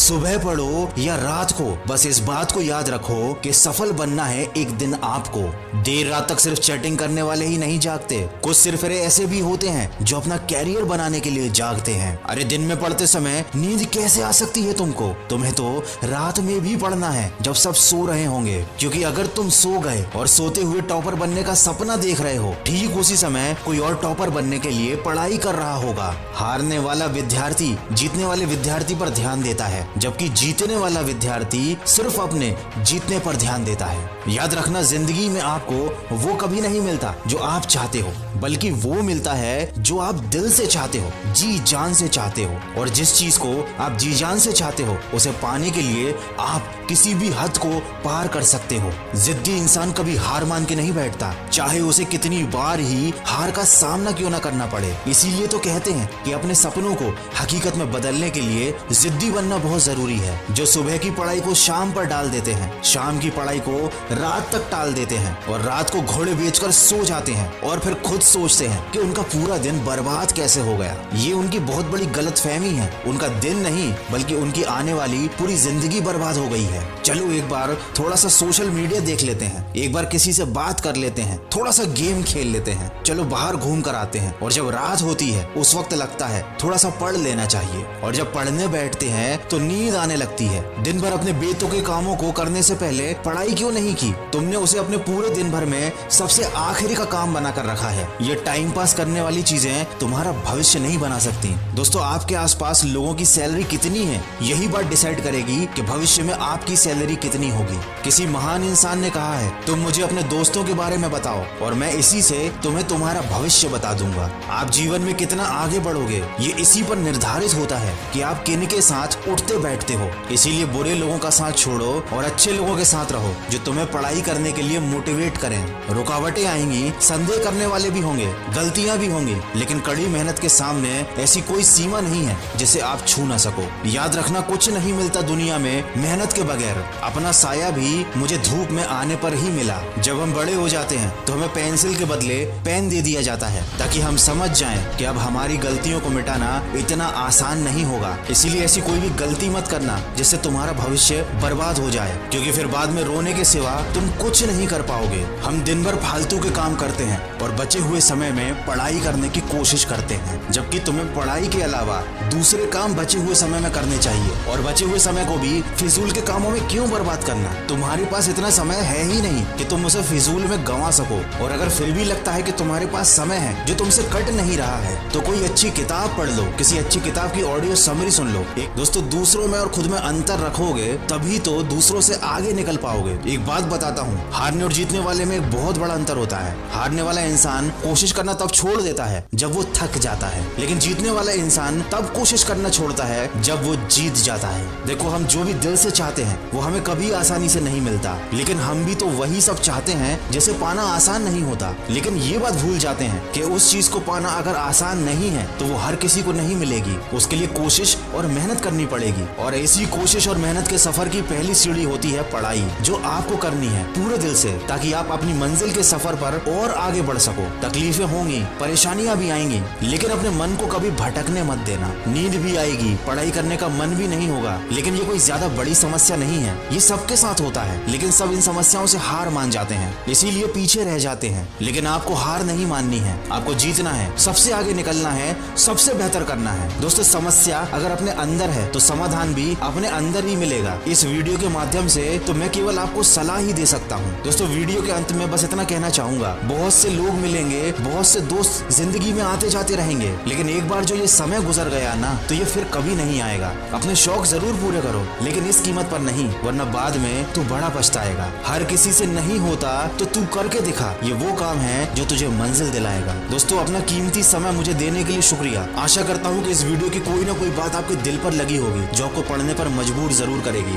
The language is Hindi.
सुबह पढ़ो या रात को, बस इस बात को याद रखो कि सफल बनना है एक दिन आपको। देर रात तक सिर्फ चैटिंग करने वाले ही नहीं जागते, कुछ सिर्फ ऐसे भी होते हैं जो अपना कैरियर बनाने के लिए जागते हैं। अरे दिन में पढ़ते समय नींद कैसे आ सकती है तुमको? तुम्हें तो रात में भी पढ़ना है जब सब सो रहे होंगे, क्योंकि अगर तुम सो गए और सोते हुए टॉपर बनने का सपना देख रहे हो, ठीक उसी समय कोई और टॉपर बनने के लिए पढ़ाई कर रहा होगा। हारने वाला विद्यार्थी जीतने वाले विद्यार्थी पर ध्यान देता है, जबकि जीतने वाला विद्यार्थी सिर्फ अपने जीतने पर ध्यान देता है। याद रखना, जिंदगी में आपको वो कभी नहीं मिलता जो आप चाहते हो, बल्कि वो मिलता है जो आप दिल से चाहते हो, जी जान से चाहते हो। और जिस चीज को आप जी जान से चाहते हो, उसे पाने के लिए आप किसी भी हद को पार कर सकते हो। जिद्दी इंसान कभी हार मान के नहीं बैठता, चाहे उसे कितनी बार ही हार का सामना क्यों ना करना पड़े। इसीलिए तो कहते हैं कि अपने सपनों को हकीकत में बदलने के लिए जिद्दी बनना बहुत जरूरी है। जो सुबह की पढ़ाई को शाम पर डाल देते हैं, शाम की पढ़ाई को रात तक टाल देते हैं और रात को घोड़े बेचकर सो जाते हैं और फिर खुद सोचते हैं कि उनका पूरा दिन बर्बाद कैसे हो गया। ये उनकी बहुत बड़ी गलतफहमी है। उनका दिन नहीं, बल्कि उनकी आने वाली पूरी जिंदगी बर्बाद हो गई है। चलो एक बार थोड़ा सा सोशल मीडिया देख लेते हैं, एक बार किसी से बात कर लेते हैं, थोड़ा सा गेम खेल लेते हैं, चलो बाहर घूम कर आते हैं। और जब रात होती है उस वक्त लगता है थोड़ा सा पढ़ लेना चाहिए, और जब पढ़ने बैठते हैं तो नींद आने लगती है। दिन भर अपने बेतुके कामों को करने से पहले पढ़ाई क्यों नहीं की? तुमने उसे अपने पूरे दिन भर में सबसे आखिरी का काम बना कर रखा है। ये टाइम पास करने वाली चीजें तुम्हारा भविष्य नहीं बना सकती। दोस्तों, आपके आसपास लोगों की सैलरी कितनी है, यही बात डिसाइड करेगी कि भविष्य में आपकी सैलरी कितनी होगी। किसी महान इंसान ने कहा है, तुम मुझे अपने दोस्तों के बारे में बताओ और मैं इसी से तुम्हें तुम्हारा भविष्य बता दूंगा। आप जीवन में कितना आगे बढ़ोगे, ये इसी पर निर्धारित होता है कि आप किन के साथ उठते बैठते हो। इसीलिए बुरे लोगों का साथ छोड़ो और अच्छे लोगों के साथ रहो, जो तुम्हें पढ़ाई करने के लिए मोटिवेट करें। रुकावटें आएंगी, संदेह करने वाले भी होंगे, गलतियां भी होंगी, लेकिन कड़ी मेहनत के सामने ऐसी कोई सीमा नहीं है जिसे आप छू ना सको। याद रखना, कुछ नहीं मिलता दुनिया में मेहनत के बगैर। अपना साया भी मुझे धूप में आने पर ही मिला। जब हम बड़े हो जाते हैं तो हमें पेंसिल के बदले पेन दे दिया जाता है, ताकि हम समझ जाएं कि अब हमारी गलतियों को मिटाना इतना आसान नहीं होगा। इसीलिए ऐसी कोई भी गलती मत करना जिससे तुम्हारा भविष्य बर्बाद हो जाए, क्योंकि फिर बाद में रोने के सिवा तुम कुछ नहीं कर पाओगे। हम दिन भर फालतू के काम करते हैं और बचे हुए समय में पढ़ाई करने की कोशिश करते हैं, जबकि तुम्हें पढ़ाई के अलावा दूसरे काम बचे हुए समय में करने चाहिए। और बचे हुए समय को भी फिजूल के कामों में क्यों बर्बाद करना? तुम्हारे पास इतना समय है ही नहीं कि तुम उसे फिजूल में गंवा सको। और अगर फिर भी लगता है कि तुम्हारे पास समय है जो तुमसे कट नहीं रहा है, तो कोई अच्छी किताब पढ़ लो, किसी अच्छी किताब की ऑडियो समरी सुन लो। दोस्तों, दूसरों में और खुद में अंतर रखोगे तभी तो दूसरों से आगे निकल पाओगे। एक बात बताता हूँ, हारने और जीतने वाले में एक बहुत बड़ा अंतर होता है। हारने वाला इंसान कोशिश करना तब छोड़ देता है जब वो थक जाता है, लेकिन जीतने वाला इंसान तब कोशिश करना छोड़ता है जब वो जीत जाता है। देखो, हम जो भी दिल से चाहते हैं वो हमें कभी आसानी से नहीं मिलता, लेकिन हम भी तो वही सब चाहते हैं जिसे पाना आसान नहीं होता। लेकिन ये बात भूल जाते हैं कि उस चीज को पाना अगर आसान नहीं है तो वो हर किसी को नहीं मिलेगी। उसके लिए कोशिश और मेहनत करनी पड़ेगी, और ऐसी कोशिश और मेहनत के सफर की पहली सीढ़ी होती है पढ़ाई, जो आपको करनी है पूरे दिल से, ताकि आप अपनी मंजिल के सफर पर और आगे बढ़ सको। तकलीफें होंगी, परेशानियां भी आएंगी, लेकिन अपने मन को कभी भटकने मत देना। नींद भी आएगी, पढ़ाई करने का मन भी नहीं होगा, लेकिन ये कोई ज्यादा बड़ी समस्या नहीं है। ये सबके साथ होता है, लेकिन सब इन समस्याओं से हार मान जाते हैं, इसीलिए पीछे रह जाते हैं। लेकिन आपको हार नहीं माननी है, आपको जीतना है, सबसे आगे निकलना है, सबसे बेहतर करना है। दोस्तों, समस्या अगर अपने अंदर है तो समाधान भी अपने अंदर ही मिलेगा। इस वीडियो के माध्यम से तो मैं केवल आपको सलाह ही दे सकता हूँ। दोस्तों, वीडियो के अंत में बस इतना कहना चाहूंगा, बहुत से लोग मिलेंगे, बहुत से दोस्त जिंदगी में आते जाते रहेंगे, लेकिन एक बार जो ये समय गुजर गया ना, तो ये फिर कभी नहीं आएगा। अपने शौक जरूर पूरे करो, लेकिन इस कीमत पर नहीं, वरना बाद में तू बड़ा पछताएगा। हर किसी से नहीं होता तो तू करके दिखा, ये वो काम है जो तुझे मंजिल दिलाएगा। दोस्तों, अपना कीमती समय मुझे देने के लिए शुक्रिया। आशा करता हूँ कि इस वीडियो की कोई ना कोई बात आपके दिल पर लगी होगी, जो आपको पढ़ने पर मजबूर जरूर करेगी।